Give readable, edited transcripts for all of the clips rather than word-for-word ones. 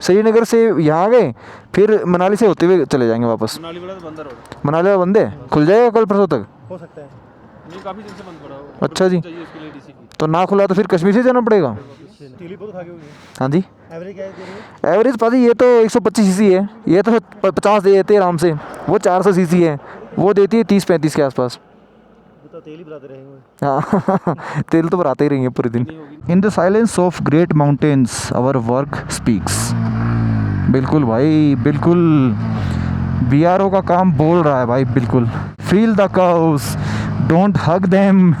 श्रीनगर से यहाँ गए, फिर मनाली से होते हुए चले जाएंगे वापस। मनाली वाला तो बंद है रोड। मनाली वाला बंद है, खुल जाएगा कल परसों तक? हो सकता है, नहीं काफ़ी दिन से बंद पड़ा हो। अच्छा जी, चाहिए उसके लिए डीसी की। तो ना खुला तो फिर कश्मीर से जाना पड़ेगा। टीली बहुत खा के हुई है। हाँ जी, एवरेज क्या दे रही है? एवरेज पाजी ये तो 125 सीसी है, ये तो 50 दे देते हैं आराम से। वो 400 सीसी है, वो देती है 30-35 के आसपास। तो तेल ही भराते रहेंगे। हाँ तेल तो भराते ही रहेंगे पूरे दिन। In the silence of great mountains our work speaks. बिल्कुल भाई बिल्कुल, BRO का काम बोल रहा है भाई, बिल्कुल। Feel the curves, don't hug them.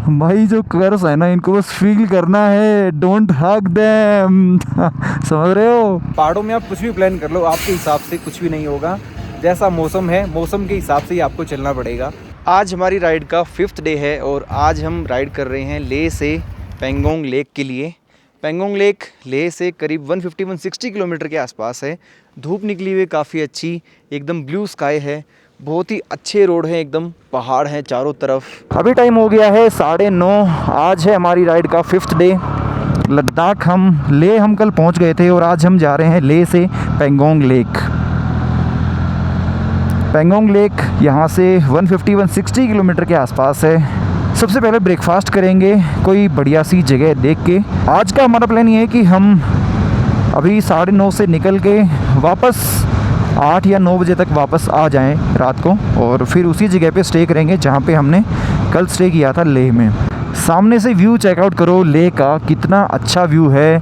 भाई जो कर्व्स है ना, इनको बस फील करना है, डोंट हग देम। समझ रहे हो? पहाड़ों में आप कुछ भी प्लान कर लो, आपके हिसाब से कुछ भी नहीं होगा। जैसा मौसम है, मौसम के हिसाब से ही आपको चलना पड़ेगा। आज हमारी राइड का 5th डे है और आज हम राइड कर रहे हैं लेह से पेंगोंग लेक के लिए। पेंगोंग लेक लेह से करीब 150-160 किलोमीटर के आसपास है। धूप निकली हुई काफ़ी अच्छी, एकदम ब्लू स्काई है, बहुत ही अच्छे रोड है, एकदम पहाड़ हैं चारों तरफ। अभी टाइम हो गया है 9:30। आज है हमारी राइड का 5th डे। लद्दाख हम कल पहुंच गए थे और आज हम जा रहे हैं लेह से पेंगोंग लेक। पेंगोंग लेक यहाँ से 150-160 किलोमीटर के आसपास है। सबसे पहले ब्रेकफास्ट करेंगे कोई बढ़िया सी जगह देख के। आज का हमारा प्लान ये है कि हम अभी 9:30 से निकल के वापस 8 या 9 बजे तक वापस आ जाएं रात को, और फिर उसी जगह पे स्टे करेंगे जहाँ पे हमने कल स्टे किया था लेह में। सामने से व्यू चेकआउट करो लेह का, कितना अच्छा व्यू है।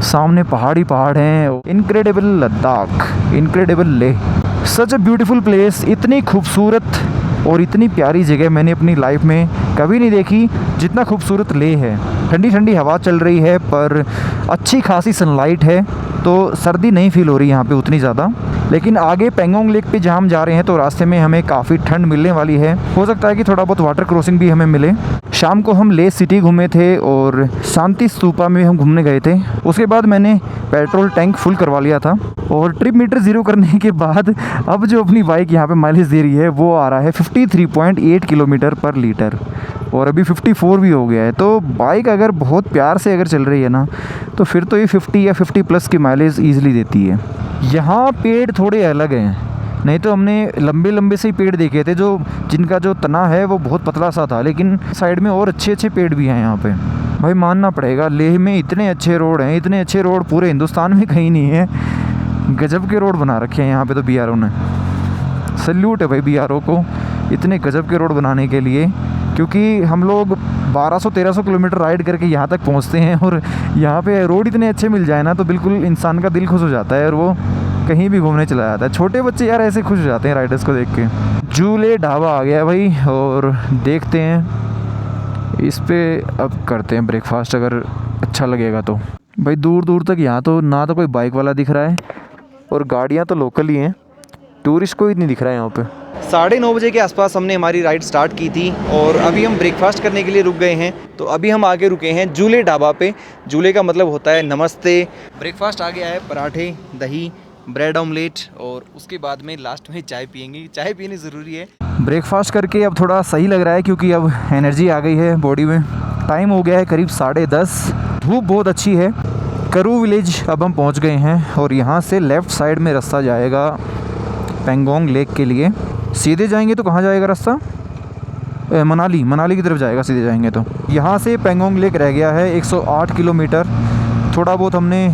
सामने पहाड़ी पहाड़ हैं। Incredible Ladakh, incredible Leh, such a beautiful place. इतनी खूबसूरत और इतनी प्यारी जगह मैंने अपनी लाइफ में कभी नहीं देखी जितना खूबसूरत लेह है। ठंडी ठंडी हवा चल रही है, पर अच्छी खासी सनलाइट है, तो सर्दी नहीं फील हो रही यहाँ पे उतनी ज़्यादा। लेकिन आगे पेंगोंग लेक पे जहाँ हम जा रहे हैं तो रास्ते में हमें काफ़ी ठंड मिलने वाली है। हो सकता है कि थोड़ा बहुत वाटर क्रॉसिंग भी हमें मिले। शाम को हम लेह सिटी घूमे थे और शांति स्तूपा में हम घूमने गए थे। उसके बाद मैंने पेट्रोल टैंक फुल करवा लिया था और ट्रिप मीटर ज़ीरो करने के बाद अब जो अपनी बाइक यहाँ पे माइलेज दे रही है वो आ रहा है 53.8 किलोमीटर पर लीटर, और अभी 54 भी हो गया है। तो बाइक अगर बहुत प्यार से अगर चल रही है ना, तो फिर तो ये 50 या 50+ की माइलेज ईजिली देती है। यहाँ पेड़ थोड़े अलग हैं, नहीं तो हमने लंबे लंबे से ही पेड़ देखे थे जो जिनका जो तना है वो बहुत पतला सा था, लेकिन साइड में और अच्छे अच्छे पेड़ भी हैं यहाँ पे। भाई मानना पड़ेगा, लेह में इतने अच्छे रोड हैं, इतने अच्छे रोड पूरे हिंदुस्तान में कहीं नहीं है। गजब के रोड बना रखे हैं यहाँ पे तो BRO ने। सल्यूट है भाई BRO को इतने गजब के रोड बनाने के लिए, क्योंकि हम लोग 1200-1300 किलोमीटर राइड करके यहाँ तक पहुँचते हैं और यहाँ पे रोड इतने अच्छे मिल जाए ना तो बिल्कुल इंसान का दिल खुश हो जाता है और वो कहीं भी घूमने चला जाता है। छोटे बच्चे यार ऐसे खुश हो जाते हैं राइडर्स को देख के। झूले ढाबा आ गया भाई, और देखते हैं इस पे अब करते हैं ब्रेकफास्ट, अगर अच्छा लगेगा तो। भाई दूर दूर तक यहाँ तो ना तो कोई बाइक वाला दिख रहा है और गाड़ियाँ तो लोकल ही हैं, टूरिस्ट कोई नहीं दिख रहा है यहाँ पे। 9:30 बजे के आसपास हमने हमारी राइड स्टार्ट की थी और अभी हम ब्रेकफास्ट करने के लिए रुक गए हैं। तो अभी हम आगे रुके हैं झूले ढाबा पे। झूले का मतलब होता है नमस्ते। ब्रेकफास्ट आ गया है, पराठे, दही, ब्रेड ऑमलेट, और उसके बाद में लास्ट में चाय पियेंगे। चाय पीनी ज़रूरी है। ब्रेकफास्ट करके अब थोड़ा सही लग रहा है क्योंकि अब एनर्जी आ गई है बॉडी में। टाइम हो गया है करीब 10:30। धूप बहुत अच्छी है। करू विलेज अब हम पहुंच गए हैं और यहाँ से लेफ़्ट साइड में रास्ता जाएगा पेंगोंग लेक के लिए। सीधे जाएंगे तो कहाँ जाएगा रास्ता? मनाली की तरफ जाएगा सीधे जाएंगे तो। यहाँ से पेंगोंग लेक रह गया है 108 किलोमीटर। थोड़ा बहुत हमने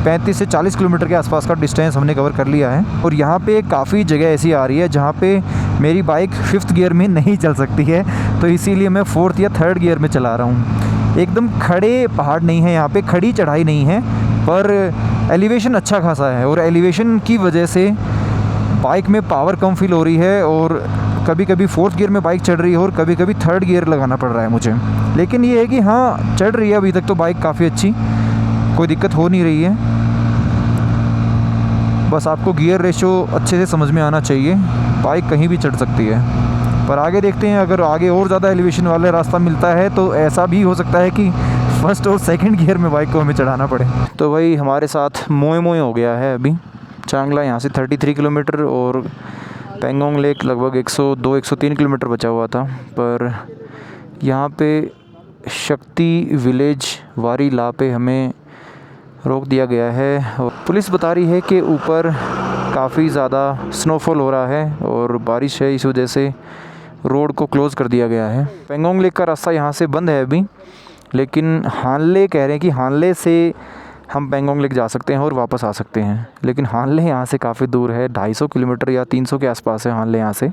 35 से 40 किलोमीटर के आसपास का डिस्टेंस हमने कवर कर लिया है। और यहाँ पे काफ़ी जगह ऐसी आ रही है जहाँ पे मेरी बाइक 5th गियर में नहीं चल सकती है, तो इसीलिए मैं 4th या 3rd गियर में चला रहा हूँ। एकदम खड़े पहाड़ नहीं है यहाँ पे, खड़ी चढ़ाई नहीं है, पर एलिवेशन अच्छा खासा है और एलिवेशन की वजह से बाइक में पावर कम फील हो रही है और कभी कभी 4th गियर में बाइक चढ़ रही है और कभी कभी 3rd गियर लगाना पड़ रहा है मुझे। लेकिन ये है कि हाँ चढ़ रही है अभी तक तो बाइक काफ़ी अच्छी, कोई दिक्कत हो नहीं रही है। बस आपको गियर रेशो अच्छे से समझ में आना चाहिए, बाइक कहीं भी चढ़ सकती है। पर आगे देखते हैं, अगर आगे और ज़्यादा एलिवेशन वाला रास्ता मिलता है तो ऐसा भी हो सकता है कि 1st और 2nd गियर में बाइक को हमें चढ़ाना पड़े। तो भाई हमारे साथ मोए हो गया है अभी। चांगला यहाँ से 33 किलोमीटर और पेंगोंग लेक लगभग 102-103 किलोमीटर बचा हुआ था। पर यहाँ पे शक्ति विलेज वारी ला पे हमें रोक दिया गया है और पुलिस बता रही है कि ऊपर काफ़ी ज़्यादा स्नोफॉल हो रहा है और बारिश है, इस वजह से रोड को क्लोज़ कर दिया गया है। पेंगोंग लेक का रास्ता यहाँ से बंद है अभी, लेकिन हानले कह रहे हैं कि हानले से हम पेंगोंग लेक जा सकते हैं और वापस आ सकते हैं। लेकिन हानले यहाँ से काफ़ी दूर है, 250 किलोमीटर या 300 के आसपास है हानले यहाँ से।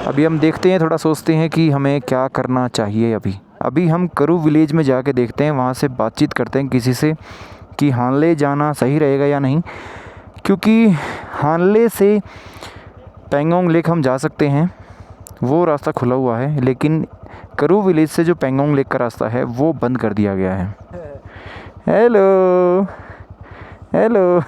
अभी हम देखते हैं, थोड़ा सोचते हैं कि हमें क्या करना चाहिए। अभी हम करू विलेज में जाके देखते हैं, वहाँ से बातचीत करते हैं किसी से कि हानले जाना सही रहेगा या नहीं, क्योंकि हानले से पेंगोंग लेक हम जा सकते हैं, वो रास्ता खुला हुआ है, लेकिन करू विलेज से जो पेंगोंग लेक का रास्ता है वो बंद कर दिया गया है। हेलो हेलो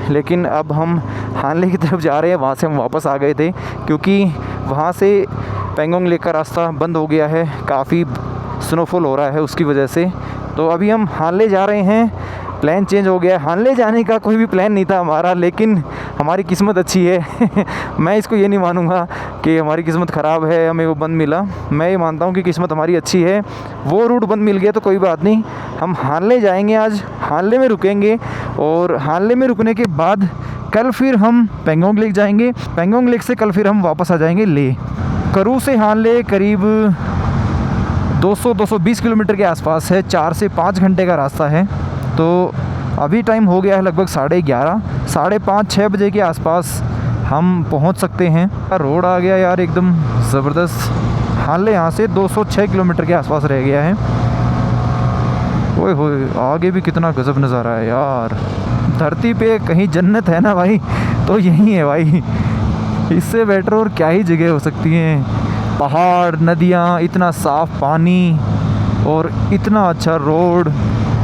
लेकिन अब हम हानले की तरफ जा रहे हैं, वहाँ से हम वापस आ गए थे क्योंकि वहाँ से पेंगोंग लेक का रास्ता बंद हो गया है, काफ़ी स्नोफॉल हो रहा है उसकी वजह से। तो अभी हम हानले जा रहे हैं, प्लान चेंज हो गया है। हानले जाने का कोई भी प्लान नहीं था हमारा, लेकिन हमारी किस्मत अच्छी है मैं इसको ये नहीं मानूंगा कि हमारी किस्मत ख़राब है, हमें वो बंद मिला। मैं ये मानता हूँ कि किस्मत हमारी अच्छी है, वो रूट बंद मिल गया तो कोई बात नहीं। हम हानले जाएंगे, आज हानले में रुकेंगे और हानले में रुकने के बाद कल फिर हम पेंगोंग लेक जाएंगे। पेंगोंग लेक से कल फिर हम वापस आ जाएंगे ले। करू से हानले करीब 200-220 किलोमीटर के आसपास है, 4 से 5 घंटे का रास्ता है। तो अभी टाइम हो गया है लगभग 11:30, 5:30-6 बजे के आसपास हम पहुंच सकते हैं। रोड आ गया यार एकदम ज़बरदस्त। हानले यहाँ से 206 किलोमीटर के आसपास रह गया है। ओए होए, आगे भी कितना गजब नज़ारा है यार। धरती पे कहीं जन्नत है ना भाई, तो यही है भाई। इससे बेटर और क्या ही जगह हो सकती है। पहाड़, नदियाँ, इतना साफ़ पानी और इतना अच्छा रोड।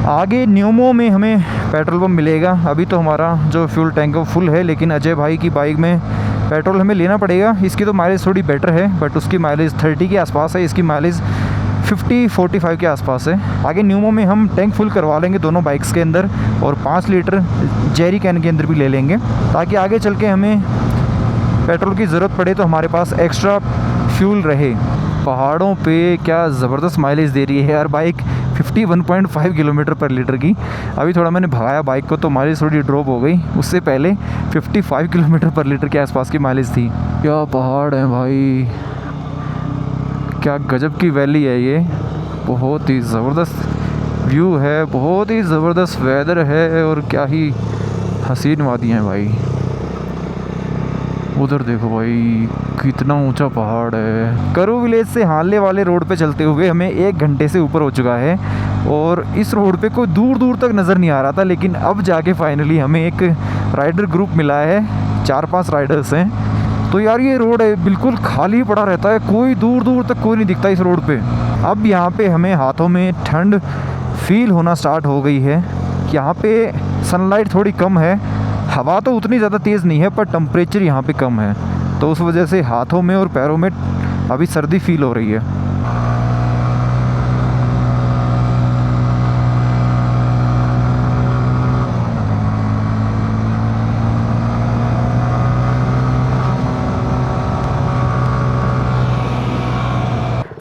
आगे न्यूमो में हमें पेट्रोल पंप मिलेगा। अभी तो हमारा जो फ्यूल टैंक है वो फुल है, लेकिन अजय भाई की बाइक में पेट्रोल हमें लेना पड़ेगा। इसकी तो माइलेज थोड़ी बेटर है, बट उसकी माइलेज 30 के आसपास है, इसकी माइलेज 50-45 के आसपास है। आगे न्यूमो में हम टैंक फुल करवा लेंगे दोनों बाइक्स के अंदर, और 5 लीटर जेरी कैन के अंदर भी ले लेंगे, ताकि आगे चल के हमें पेट्रोल की ज़रूरत पड़े तो हमारे पास एक्स्ट्रा फ्यूल रहे। पहाड़ों पे क्या ज़बरदस्त माइलेज दे रही है यार बाइक, 51.5 किलोमीटर पर लीटर की। अभी थोड़ा मैंने भगाया बाइक को तो माइलेज थोड़ी ड्रॉप हो गई, उससे पहले 55 किलोमीटर पर लीटर के आसपास की माइलेज थी। क्या पहाड़ है भाई, क्या गजब की वैली है ये। बहुत ही ज़बरदस्त व्यू है, बहुत ही ज़बरदस्त वेदर है, और क्या ही हसीन वादी हैं भाई। उधर देखो भाई कितना ऊंचा पहाड़ है। करू विलेज से हानले वाले रोड पे चलते हुए हमें 1 घंटे से ऊपर हो चुका है, और इस रोड पे कोई दूर दूर तक नज़र नहीं आ रहा था, लेकिन अब जाके फाइनली हमें एक राइडर ग्रुप मिला है, 4-5 राइडर्स हैं। तो यार ये रोड है बिल्कुल खाली पड़ा रहता है, कोई दूर दूर तक कोई नहीं दिखता इस रोड पे। अब यहाँ पे हमें हाथों में ठंड फील होना स्टार्ट हो गई है। यहाँ पे सनलाइट थोड़ी कम है, हवा तो उतनी ज़्यादा तेज़ नहीं है, पर टेम्परेचर यहाँ पे कम है, तो उस वजह से हाथों में और पैरों में अभी सर्दी फील हो रही है।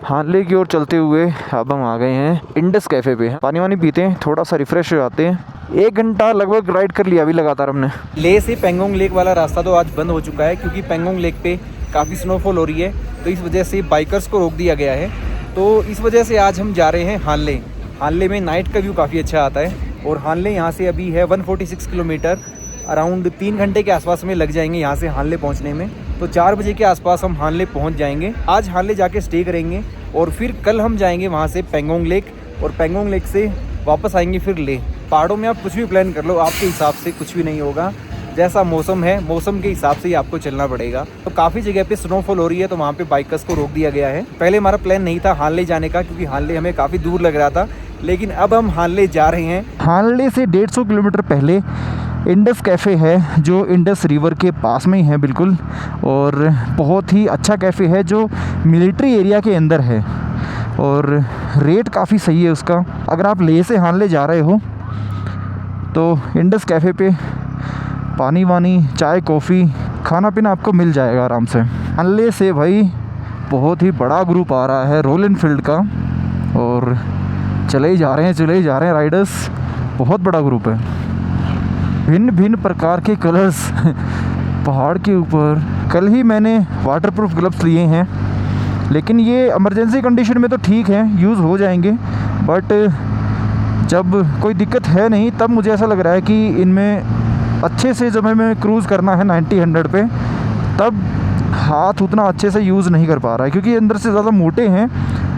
हानले की ओर चलते हुए अब हम आ गए हैं इंडस कैफ़े पे। पानी वानी पीते हैं, थोड़ा सा रिफ़्रेश हो जाते हैं। 1 घंटा लगभग राइड कर लिया अभी लगातार हमने। ले से पेंगोंग लेक वाला रास्ता तो आज बंद हो चुका है, क्योंकि पेंगोंग लेक पे काफ़ी स्नोफॉल हो रही है, तो इस वजह से बाइकर्स को रोक दिया गया है। तो इस वजह से आज हम जा रहे हैं हानले। हानले में नाइट का व्यू काफ़ी अच्छा आता है, और हानले यहाँ से अभी है 146 किलोमीटर, अराउंड 3 घंटे के आसपास में लग जाएंगे यहाँ से हानले पहुँचने में। तो 4 बजे के आसपास हम हानले पहुँच जाएंगे। आज हानले जाके स्टे करेंगे, और फिर कल हम जाएंगे वहाँ से पेंगोंग लेक, और पेंगोंग लेक से वापस आएंगे फिर ले। पहाड़ों में आप कुछ भी प्लान कर लो, आपके हिसाब से कुछ भी नहीं होगा। जैसा मौसम है, मौसम के हिसाब से ही आपको चलना पड़ेगा। तो काफ़ी जगह पे स्नोफॉल हो रही है, तो वहाँ पे बाइकर्स को रोक दिया गया है। पहले हमारा प्लान नहीं था हानले जाने का, क्योंकि हानले हमें काफ़ी दूर लग रहा था, लेकिन अब हम हानले जा रहे हैं। हानले से 150 किलोमीटर पहले इंडस कैफ़े है, जो इंडस रिवर के पास में ही है बिल्कुल, और बहुत ही अच्छा कैफ़े है जो मिलिट्री एरिया के अंदर है, और रेट काफ़ी सही है उसका। अगर आप ले से हानले जा रहे हो तो इंडस कैफ़े पे पानी वानी, चाय, कॉफ़ी खाना पीना आपको मिल जाएगा आराम से। अनले से भाई बहुत ही बड़ा ग्रुप आ रहा है रॉयल एनफील्ड का, और चले ही जा रहे हैं राइडर्स। बहुत बड़ा ग्रुप है, भिन्न भिन्न प्रकार के कलर्स पहाड़ के ऊपर। कल ही मैंने वाटरप्रूफ ग्लव्स लिए हैं, लेकिन ये इमरजेंसी कंडीशन में तो ठीक है, यूज़ हो जाएंगे। बट जब कोई दिक्कत है नहीं, तब मुझे ऐसा लग रहा है कि इनमें अच्छे से जब हमें क्रूज़ करना है 90-100 पे, तब हाथ उतना अच्छे से यूज़ नहीं कर पा रहा है, क्योंकि अंदर से ज़्यादा मोटे हैं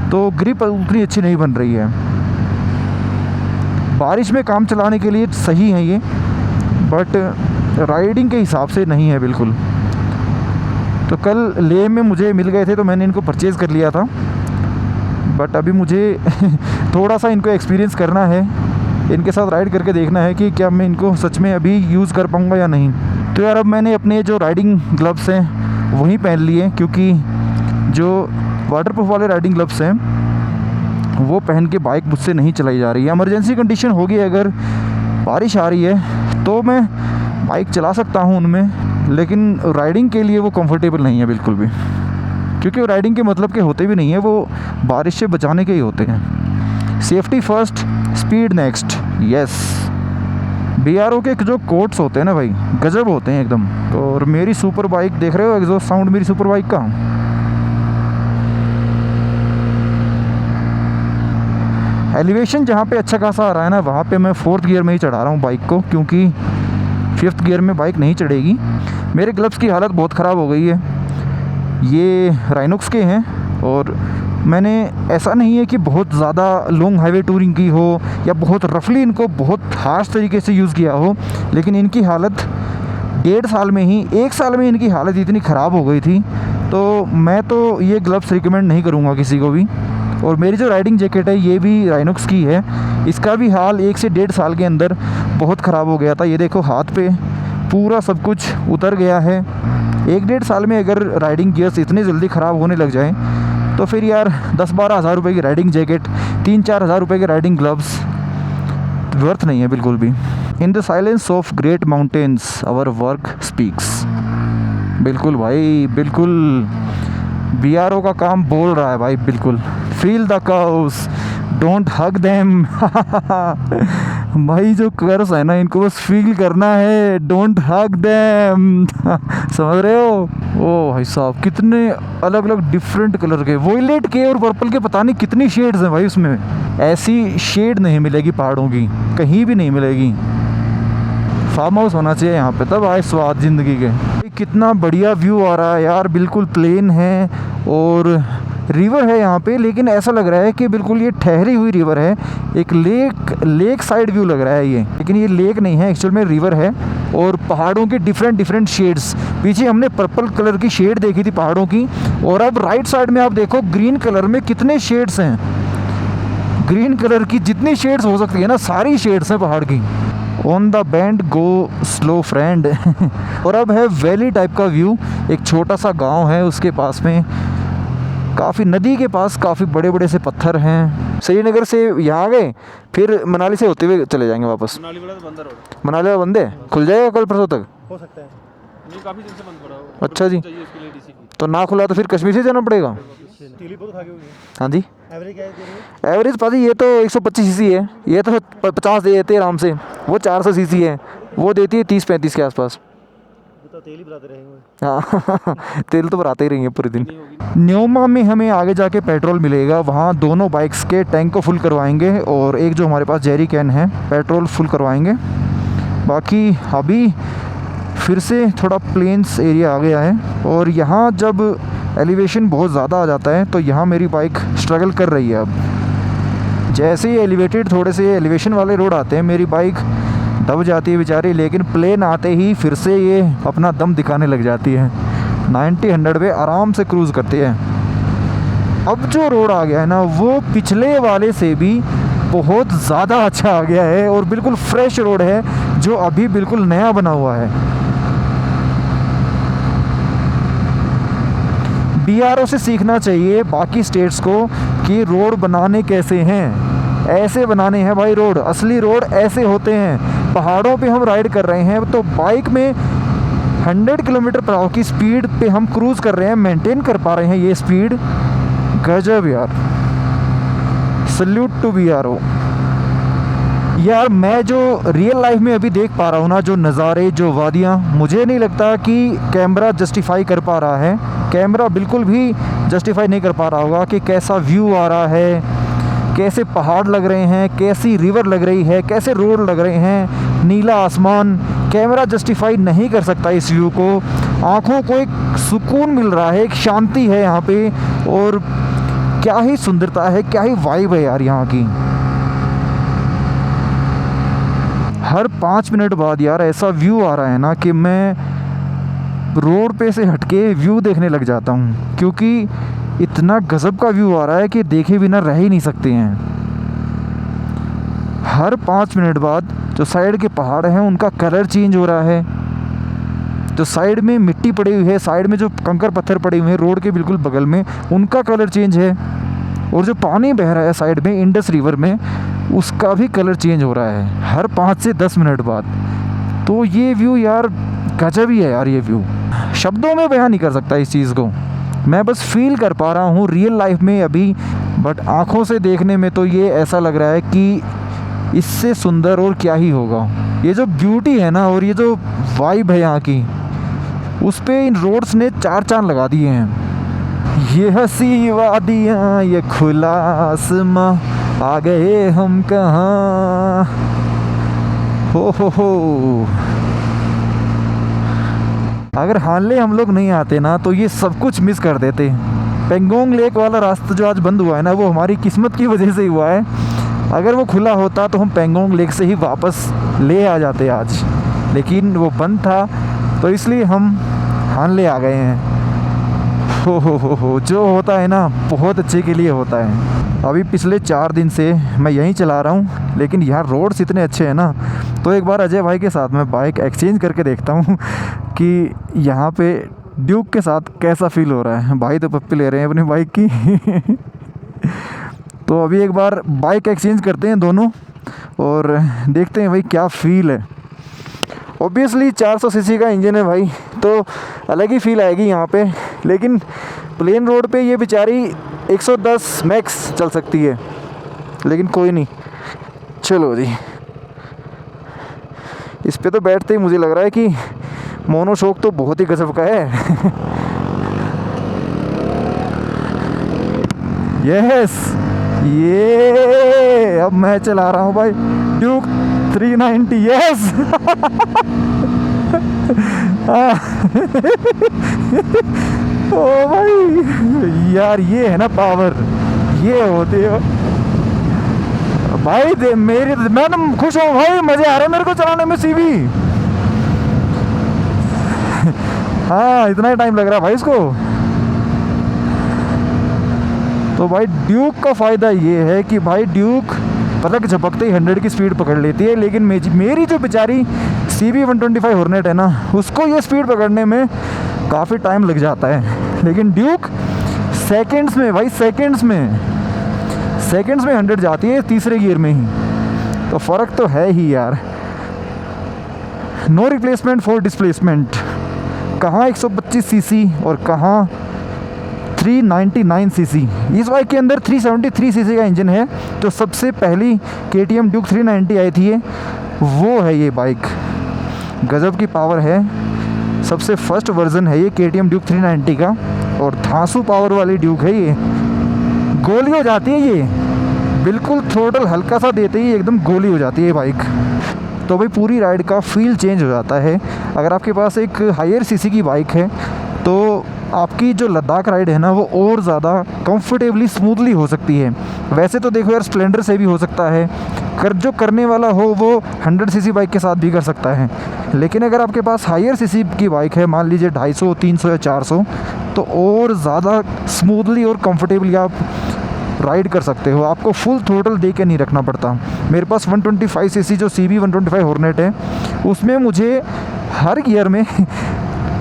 तो ग्रिप उतनी अच्छी नहीं बन रही है। बारिश में काम चलाने के लिए सही है ये, बट राइडिंग के हिसाब से नहीं है बिल्कुल। तो कल लेह में मुझे मिल गए थे तो मैंने इनको परचेज़ कर लिया था, बट अभी मुझे थोड़ा सा इनको एक्सपीरियंस करना है, इनके साथ राइड करके देखना है कि क्या मैं इनको सच में अभी यूज़ कर पाऊँगा या नहीं। तो यार अब मैंने अपने जो राइडिंग ग्लव्स हैं वही पहन लिए, क्योंकि जो वाटरप्रूफ वाले राइडिंग ग्लव्स हैं वो पहन के बाइक मुझसे नहीं चलाई जा रही है। इमरजेंसी कंडीशन होगी, अगर बारिश आ रही है तो मैं बाइक चला सकता हूँ उनमें, लेकिन राइडिंग के लिए वो कंफर्टेबल नहीं है बिल्कुल भी, क्योंकि वो राइडिंग के मतलब के होते भी नहीं है, वो बारिश से बचाने के ही होते हैं। Safety first, speed next. Yes, BRO के जो कोट्स होते हैं ना भाई, गजब होते हैं एकदम। और मेरी सुपर बाइक देख रहे हो, एग्जॉस्ट साउंड मेरी सुपर बाइक का। एलिवेशन जहाँ पे अच्छा खासा आ रहा है ना, वहाँ पे मैं 4th गियर में ही चढ़ा रहा हूँ बाइक को, क्योंकि 5th गियर में बाइक नहीं चढ़ेगी। मेरे ग्लव्स की हालत बहुत ख़राब हो गई है, ये राइनॉक्स के हैं, और मैंने ऐसा नहीं है कि बहुत ज़्यादा लॉन्ग हाईवे टूरिंग की हो या बहुत रफली इनको बहुत हार्श तरीके से यूज़ किया हो, लेकिन इनकी हालत 1.5 साल में ही, 1 साल में इनकी हालत इतनी ख़राब हो गई थी। तो मैं तो ये ग्लव्स रिकमेंड नहीं करूँगा किसी को भी। और मेरी जो राइडिंग जैकेट है ये भी राइनॉक्स की है, इसका भी हाल 1 से 1.5 साल के अंदर बहुत ख़राब हो गया था। ये देखो हाथ पे पूरा सब कुछ उतर गया है। 1-1.5 साल में अगर राइडिंग गियर्स इतने जल्दी ख़राब होने लग जाएं, तो फिर यार 10-12 हज़ार रुपये की राइडिंग जैकेट, 3-4 हज़ार रुपये के राइडिंग ग्लव्स वर्थ नहीं है बिल्कुल भी। In the silence of great mountains our work speaks. बिल्कुल भाई, बिल्कुल BRO का काम बोल रहा है भाई, बिल्कुल। Feel the curves, don't hug them. भाई जो कर्व्स है ना, इनको बस फील करना है, डोंट हग देम। समझ रहे हो? ओ भाई साहब, कितने अलग अलग डिफरेंट कलर के, वॉयलेट के और पर्पल के, पता नहीं कितनी शेड्स हैं भाई उसमें। ऐसी शेड नहीं मिलेगी पहाड़ों की, कहीं भी नहीं मिलेगी। फार्म हाउस होना चाहिए यहाँ पे, तब आए स्वाद ज़िंदगी के। कितना बढ़िया व्यू आ रहा है यार, बिल्कुल प्लेन है और रिवर है यहाँ पे, लेकिन ऐसा लग रहा है कि बिल्कुल ये ठहरी हुई रिवर है। एक लेक साइड व्यू लग रहा है ये, लेकिन ये लेक नहीं है, एक्चुअल में रिवर है। और पहाड़ों के डिफरेंट शेड्स, पीछे हमने पर्पल कलर की शेड देखी थी पहाड़ों की, और अब राइट साइड में आप देखो ग्रीन कलर में कितने शेड्स हैं। ग्रीन कलर की जितनी शेड्स हो सकती है ना, सारी शेड्स हैं पहाड़ की। On the band go slow friend. और अब है वैली टाइप का व्यू, एक छोटा सा गांव है, उसके पास में काफ़ी, नदी के पास काफ़ी बड़े बड़े से पत्थर हैं। श्रीनगर से यहाँ गए, फिर मनाली से होते हुए चले जाएंगे वापस। मनाली वाला तो बंद रोड, मनाली वाला बंद है, खुल जाएगा कल परसों तक? हो सकता है, नहीं काफ़ी दिन से बंद पड़ा हो। अच्छा जी, चाहिए इसके लिए डीसी की। तो ना खुला तो फिर कश्मीर से जाना पड़ेगा। टीली बहुत खागे हुई है। हाँ जी, एवरेज क्या दे रही है? एवरेज पाजी ये तो 125 सीसी है, ये तो 50 दे देते आराम से। वो 400 सीसी है, वो देती है 30-35 के आसपास। तो तेल ही भराते रहेंगे। हाँ तेल तो भराते ही रहेंगे पूरे दिन। न्योमा में हमें आगे जाके पेट्रोल मिलेगा, वहाँ दोनों बाइक्स के टैंक को फुल करवाएंगे, और एक जो हमारे पास जेरी कैन है पेट्रोल फुल करवाएंगे। बाकी अभी फिर से थोड़ा प्लेन्स एरिया आ गया है, और यहाँ जब एलिवेशन बहुत ज़्यादा आ जाता है तो यहाँ मेरी बाइक स्ट्रगल कर रही है। अब जैसे ही एलिवेटेड थोड़े से एलिवेशन वाले रोड आते हैं, मेरी बाइक दब जाती है बेचारी, लेकिन प्लेन आते ही फिर से ये अपना दम दिखाने लग जाती है। 90-100 पे आराम से क्रूज़ करती है। अब जो रोड आ गया है ना, वो पिछले वाले से भी बहुत ज़्यादा अच्छा आ गया है, और बिल्कुल फ्रेश रोड है जो अभी बिल्कुल नया बना हुआ है। BRO से सीखना चाहिए बाकी स्टेट्स को कि रोड बनाने कैसे हैं। ऐसे बनाने हैं भाई रोड, असली रोड ऐसे होते हैं। पहाड़ों पे हम राइड कर रहे हैं तो बाइक में 100 किलोमीटर पर आवर की स्पीड पे हम क्रूज़ कर रहे हैं, मेंटेन कर पा रहे हैं ये स्पीड। गजब यार, सल्यूट टू BRO। यार मैं जो रियल लाइफ में अभी देख पा रहा हूँ ना, जो नज़ारे, जो वादियाँ, मुझे नहीं लगता कि कैमरा जस्टिफाई कर पा रहा है। कैमरा बिल्कुल भी जस्टिफाई नहीं कर पा रहा होगा कि कैसा व्यू आ रहा है, कैसे पहाड़ लग रहे हैं, कैसी रिवर लग रही है, कैसे रोड लग रहे हैं, नीला आसमान। कैमरा जस्टिफाई नहीं कर सकता इस व्यू को। आँखों को एक सुकून मिल रहा है, एक शांति है यहाँ पे, और क्या ही सुंदरता है, क्या ही वाइब है यार यहाँ की। हर 5 मिनट बाद यार ऐसा व्यू आ रहा है ना कि मैं रोड पे से हटके व्यू देखने लग जाता हूँ, क्योंकि इतना गजब का व्यू आ रहा है कि देखे बिना रह ही नहीं सकते हैं। हर 5 मिनट बाद जो साइड के पहाड़ हैं उनका कलर चेंज हो रहा है, जो साइड में मिट्टी पड़ी हुई है, साइड में जो कंकर पत्थर पड़े हुए हैं रोड के बिल्कुल बगल में, उनका कलर चेंज है, और जो पानी बह रहा है साइड में इंडस रिवर में, उसका भी कलर चेंज हो रहा है हर 5 से 10 मिनट बाद। तो ये व्यू यार गजब ही है यार, ये व्यू शब्दों में बयान नहीं कर सकता इस चीज़ को। मैं बस फील कर पा रहा हूँ रियल लाइफ में अभी, बट आँखों से देखने में तो ये ऐसा लग रहा है कि इससे सुंदर और क्या ही होगा। ये जो ब्यूटी है ना, और ये जो वाइब है यहाँ की, उस पे इन रोड्स ने 4 चांद लगा दिए हैं। ये हंसी वादियाँ, ये खुला आसमां, आ गए हम कहाँ, हो। अगर हानले हम लोग नहीं आते ना तो ये सब कुछ मिस कर देते। पेंगोंग लेक वाला रास्ता जो आज बंद हुआ है ना, वो हमारी किस्मत की वजह से ही हुआ है। अगर वो खुला होता तो हम पेंगोंग लेक से ही वापस ले आ जाते आज, लेकिन वो बंद था, तो इसलिए हम हानले आ गए हैं। हो, जो होता है ना बहुत अच्छे के लिए होता है। अभी पिछले 4 दिन से मैं यहीं चला रहा हूँ, लेकिन यहाँ रोड्स इतने अच्छे हैं ना, तो एक बार अजय भाई के साथ मैं बाइक एक्सचेंज करके देखता हूँ कि यहाँ पे ड्यूक के साथ कैसा फील हो रहा है। भाई तो पप्पी ले रहे हैं अपनी बाइक की तो अभी एक बार बाइक एक्सचेंज करते हैं दोनों, और देखते हैं भाई क्या फील है। ऑब्वियसली 400 सीसी का इंजन है भाई, तो अलग ही फील आएगी यहाँ पे, लेकिन प्लेन रोड पे ये बेचारी 110 मैक्स चल सकती है, लेकिन कोई नहीं, चलो जी। इस पे तो बैठते ही मुझे लग रहा है कि मोनो शॉक तो बहुत ही गजब का है यस, ये अब मैं चला रहा हूँ भाई ड्यूक 390। यस ओ भाई यार, ये है ना पावर, ये होती है भाई। मैं तो खुश हूँ भाई, मजे आ रहे हैं मेरे को चलाने में सीवी हाँ, इतना ही टाइम लग रहा है भाई इसको। तो भाई ड्यूक का फ़ायदा ये है कि भाई ड्यूक पलक झपकते ही 100 की स्पीड पकड़ लेती है, लेकिन मेरी जो बेचारी CB 125 हॉर्नेट है ना, उसको ये स्पीड पकड़ने में काफ़ी टाइम लग जाता है। लेकिन ड्यूक सेकंड्स में भाई, सेकंड्स में 100 जाती है तीसरे गियर में ही, तो फ़र्क तो है ही यार। नो रिप्लेसमेंट फॉर डिस्प्लेसमेंट, कहाँ 125 सीसी और कहाँ 399 सीसी। इस बाइक के अंदर 373 सीसी का इंजन है, जो सबसे पहली KTM ड्यूक 390 आई थी वो है ये बाइक। गजब की पावर है, सबसे फर्स्ट वर्जन है ये KTM ड्यूक 390 का, और धांसू पावर वाली ड्यूक है ये। गोली हो जाती है ये, बिल्कुल थ्रोटल हल्का सा देते ही एकदम गोली हो जाती है बाइक। तो भाई पूरी राइड का फील चेंज हो जाता है। अगर आपके पास एक हायर सीसी की बाइक है तो आपकी जो लद्दाख राइड है ना, वो और ज़्यादा कंफर्टेबली स्मूथली हो सकती है। वैसे तो देखो यार, स्प्लेंडर से भी हो सकता है, जो करने वाला हो वो 100 सीसी बाइक के साथ भी कर सकता है। लेकिन अगर आपके पास हायर सीसी की बाइक है, मान लीजिए 250, 300 या 400, तो और ज़्यादा स्मूथली और कंफर्टेबली आप राइड कर सकते हो। आपको फुल थ्रोटल दे के नहीं रखना पड़ता। मेरे पास 125 सीसी जो CB 125 हॉर्नेट है, उसमें मुझे हर गियर में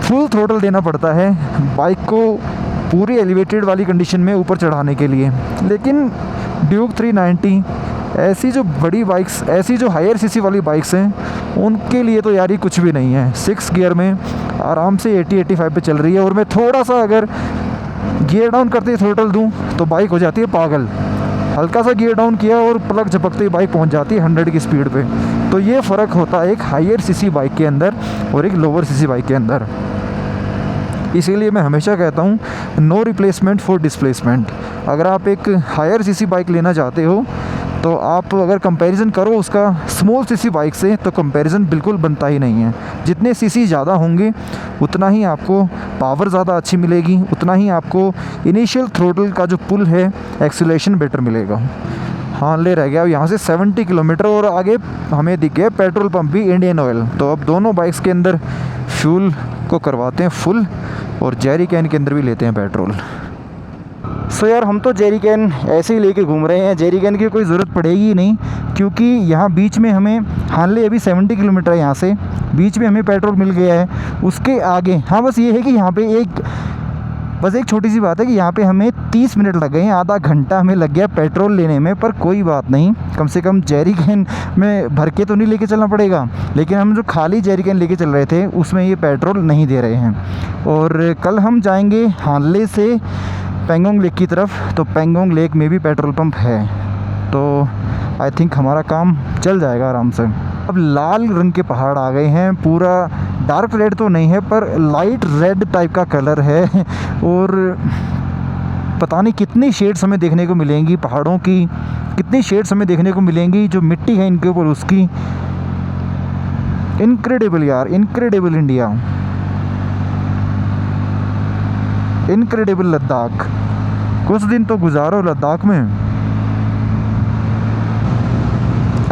फुल थ्रोटल देना पड़ता है बाइक को पूरी एलिवेटेड वाली कंडीशन में ऊपर चढ़ाने के लिए। लेकिन ड्यूक 390 ऐसी जो बड़ी बाइक्स, ऐसी जो हायर सीसी वाली बाइक्स हैं, उनके लिए तो यार ये कुछ भी नहीं है। 6 गियर में आराम से 80-85 पे चल रही है। और मैं थोड़ा सा अगर गियर डाउन करते ही थ्रोटल दूँ तो बाइक हो जाती है पागल। हल्का सा गियर डाउन किया और प्लग झपकते ही बाइक पहुंच जाती है 100 की स्पीड पे। तो ये फ़र्क होता है एक हायर सीसी बाइक के अंदर और एक लोअर सीसी बाइक के अंदर। इसीलिए मैं हमेशा कहता हूँ नो रिप्लेसमेंट फॉर डिस्प्लेसमेंट। अगर आप एक हायर सीसी बाइक लेना चाहते हो तो आप अगर कंपैरिजन करो उसका स्मॉल सीसी बाइक से, तो कंपैरिजन बिल्कुल बनता ही नहीं है। जितने सीसी ज़्यादा होंगे उतना ही आपको पावर ज़्यादा अच्छी मिलेगी, उतना ही आपको इनिशियल थ्रोटल का जो पुल है, एक्सीलरेशन बेटर मिलेगा। हाँ, ले रह गया यहाँ से 70 किलोमीटर और आगे हमें दिख गया पेट्रोल पंप भी, इंडियन ऑयल। तो अब दोनों बाइक्स के अंदर फ्यूल को करवाते हैं फुल और जेरी कैन के अंदर भी लेते हैं पेट्रोल। सो यार, हम तो जेरी कैन ऐसे ही लेके घूम रहे हैं। जेरी कैन की कोई ज़रूरत पड़ेगी ही नहीं, क्योंकि यहाँ बीच में हमें हार्ले अभी 70 किलोमीटर है यहाँ से, बीच में हमें पेट्रोल मिल गया है। उसके आगे हाँ, बस ये है कि यहाँ पे एक छोटी सी बात है कि यहाँ पे हमें 30 मिनट लग गए हैं, आधा घंटा हमें लग गया पेट्रोल लेने में। पर कोई बात नहीं, कम से कम जेरी कैन में भर के तो नहीं लेके चलना पड़ेगा। लेकिन हम जो खाली जेरी कैन लेके चल रहे थे उसमें ये पेट्रोल नहीं दे रहे हैं। और कल हम जाएंगे हार्ले से पेंगोंग लेक की तरफ, तो पेंगोंग लेक में भी पेट्रोल पंप है, तो आई थिंक हमारा काम चल जाएगा आराम से। अब लाल रंग के पहाड़ आ गए हैं, पूरा डार्क रेड तो नहीं है पर लाइट रेड टाइप का कलर है। और पता नहीं कितनी शेड्स हमें देखने को मिलेंगी पहाड़ों की, कितनी शेड्स हमें देखने को मिलेंगी। जो मिट्टी है इनके ऊपर उसकी, इनक्रेडिबल यार, इनक्रेडिबल इंडिया, इनक्रेडिबल लद्दाख। कुछ दिन तो गुजारो लद्दाख में।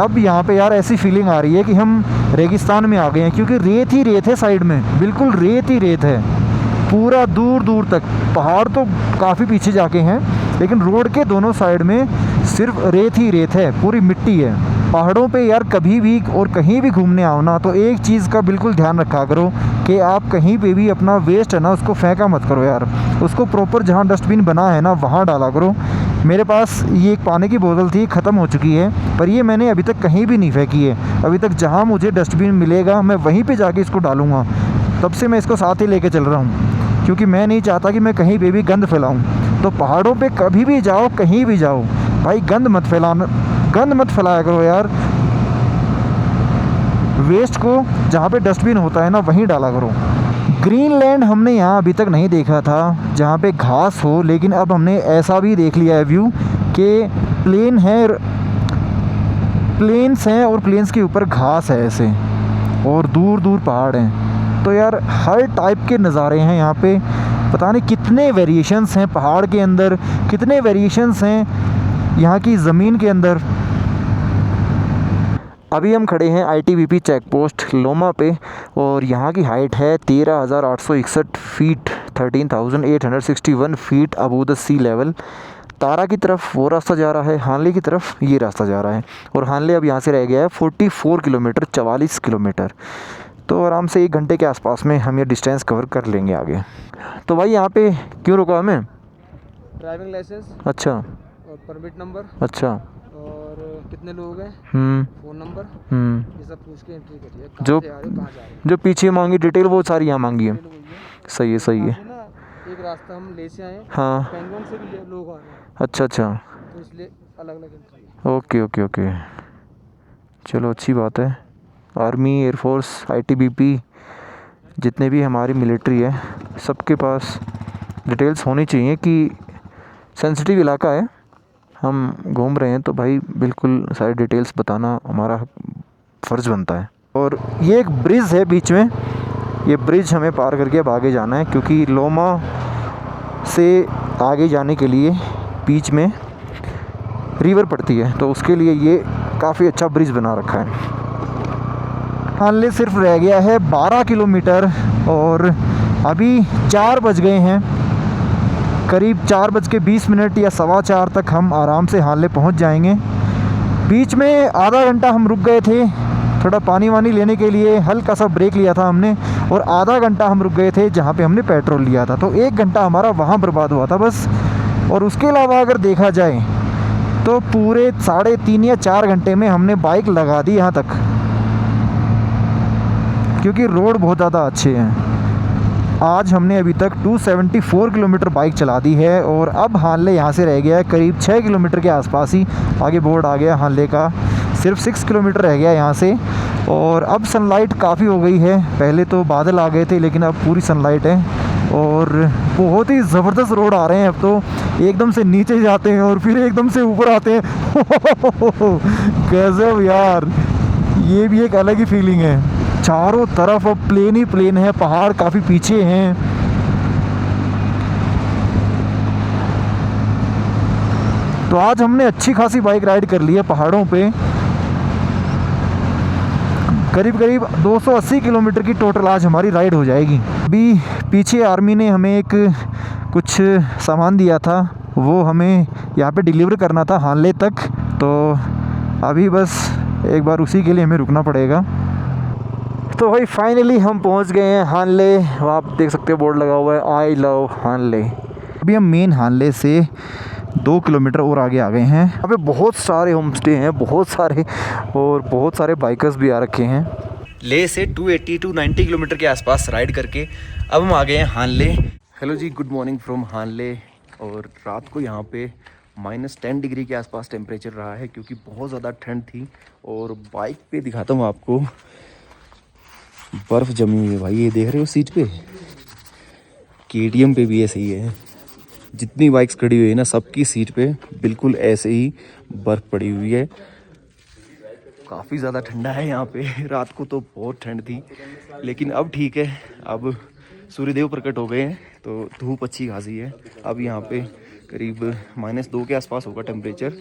अब यहाँ पे यार ऐसी फीलिंग आ रही है कि हम रेगिस्तान में आ गए हैं, क्योंकि रेत ही रेत है साइड में, बिल्कुल रेत ही रेत है पूरा दूर दूर तक। पहाड़ तो काफ़ी पीछे जाके हैं, लेकिन रोड के दोनों साइड में सिर्फ रेत ही रेत है, पूरी मिट्टी है। पहाड़ों पे यार कभी भी और कहीं भी घूमने आओ ना, तो एक चीज़ का बिल्कुल ध्यान रखा करो कि आप कहीं पे भी अपना वेस्ट है ना उसको फेंका मत करो यार, उसको प्रॉपर जहाँ डस्टबिन बना है ना वहाँ डाला करो। मेरे पास ये एक पानी की बोतल थी, ख़त्म हो चुकी है, पर ये मैंने अभी तक कहीं भी नहीं फेंकी है। अभी तक जहाँ मुझे डस्टबिन मिलेगा मैं वहीं पे जाके इसको डालूँगा। तब से मैं इसको साथ ही लेके चल रहा हूँ, क्योंकि मैं नहीं चाहता कि मैं कहीं पे भी गंद फैलाऊँ। तो पहाड़ों पे कभी भी जाओ, कहीं भी जाओ भाई, गंद मत फैलाया करो यार। वेस्ट को जहाँ पे डस्टबिन होता है ना वहीं डाला करो। ग्रीनलैंड हमने यहाँ अभी तक नहीं देखा था जहाँ पे घास हो, लेकिन अब हमने ऐसा भी देख लिया है व्यू कि प्लेन्स हैं और प्लेन्स के ऊपर घास है ऐसे, और दूर दूर पहाड़ हैं। तो यार हर टाइप के नज़ारे हैं यहाँ पे। पता नहीं कितने वेरिएशंस हैं पहाड़ के अंदर, कितने वेरिएशंस हैं यहाँ की ज़मीन के अंदर। अभी हम खड़े हैं ITBP चेक पोस्ट लोमा पे, और यहाँ की हाइट है 13,861 feet, 13,861 feet above the sea level. तारा की तरफ वो रास्ता जा रहा है, हार्ले की तरफ ये रास्ता जा रहा है, और हार्ले अब यहाँ से रह गया है 44 किलोमीटर, 44 किलोमीटर। तो आराम से 1 घंटे के आसपास में हम ये डिस्टेंस कवर कर लेंगे आगे। तो भाई यहाँ पे क्यों रोका हमें? ड्राइविंग लाइसेंस, अच्छा, और परमिट नंबर, अच्छा, और कितने लोग हैं, फ़ोन नंबर, ये सब पूछ के एंट्री करिए। जो जो पीछे मांगी डिटेल वो सारी यहाँ मांगी है। सही है, सही है। एक रास्ता हम ले से आए, हाँ, पेंगोंग से भी लोग आ रहे हैं, अच्छा अच्छा, तो इसलिए अलग अलग एंट्री। ओके ओके ओके, चलो अच्छी बात है। आर्मी, एयरफोर्स, ITBP, जितने भी हमारी मिलिट्री है सबके पास डिटेल्स होनी चाहिए कि सेंसिटिव इलाका है, हम घूम रहे हैं तो भाई बिल्कुल सारी डिटेल्स बताना हमारा फ़र्ज़ बनता है। और ये एक ब्रिज है बीच में, ये ब्रिज हमें पार करके अब आगे जाना है, क्योंकि लोमा से आगे जाने के लिए बीच में रिवर पड़ती है, तो उसके लिए ये काफ़ी अच्छा ब्रिज बना रखा है। हार्ले सिर्फ रह गया है 12 किलोमीटर, और अभी 4 बज गए हैं, करीब 4:20 या 4:15 तक हम आराम से हार्ले पहुंच जाएंगे। बीच में आधा घंटा हम रुक गए थे थोड़ा पानी वानी लेने के लिए, हल्का सा ब्रेक लिया था हमने, और आधा घंटा हम रुक गए थे जहाँ पे हमने पेट्रोल लिया था। तो 1 घंटा हमारा वहाँ बर्बाद हुआ था बस। और उसके अलावा अगर देखा जाए तो पूरे 3.5 या 4 घंटे में हमने बाइक लगा दी यहाँ तक, क्योंकि रोड बहुत ज़्यादा अच्छे हैं। आज हमने अभी तक 274 किलोमीटर बाइक चला दी है और अब हानले यहाँ से रह गया है करीब 6 किलोमीटर के आसपास ही। आगे बोर्ड आ गया हानले का, सिर्फ 6 किलोमीटर रह गया यहाँ से। और अब सनलाइट काफ़ी हो गई है, पहले तो बादल आ गए थे लेकिन अब पूरी सनलाइट है और बहुत ही ज़बरदस्त रोड आ रहे हैं। अब तो एकदम से नीचे जाते हैं और फिर एकदम से ऊपर आते हैं। गजब यार, ये भी एक अलग ही फीलिंग है। चारों तरफ अब प्लेन ही प्लेन है, पहाड़ काफ़ी पीछे हैं। तो आज हमने अच्छी खासी बाइक राइड कर ली है पहाड़ों पे, करीब करीब 280 किलोमीटर की टोटल आज हमारी राइड हो जाएगी। अभी पीछे आर्मी ने हमें एक कुछ सामान दिया था, वो हमें यहाँ पे डिलीवर करना था हानले तक, तो अभी बस एक बार उसी के लिए हमें रुकना पड़ेगा। तो भाई फाइनली हम पहुँच गए हैं हानले। आप देख सकते हो बोर्ड लगा हुआ है आई लव हानले। अभी हम मेन हानले से 2 किलोमीटर और आगे आ गए हैं। यहाँ पे बहुत सारे होम स्टे हैं, बहुत सारे, और बहुत सारे बाइकर्स भी आ रखे हैं। ले से 280 टू 90 किलोमीटर के आसपास राइड करके अब हम आ गए हैं हानले। हेलो जी, गुड मॉर्निंग फ्रॉम हानले। और रात को यहाँ पे -10 डिग्री के आसपास टेम्परेचर रहा है क्योंकि बहुत ज़्यादा ठंड थी। और बाइक पे दिखाता हूँ आपको, बर्फ़ जमी हुई है भाई, ये देख रहे हो सीट पे। KTM पे भी ऐसे ही है, जितनी बाइक्स खड़ी हुई है ना सबकी सीट पे बिल्कुल ऐसे ही बर्फ़ पड़ी हुई है। काफ़ी ज़्यादा ठंडा है यहाँ पे। रात को तो बहुत ठंड थी लेकिन अब ठीक है, अब सूर्यदेव प्रकट हो गए हैं तो धूप अच्छी खासी है। अब यहाँ पे करीब -2 के आसपास होगा टेम्परेचर।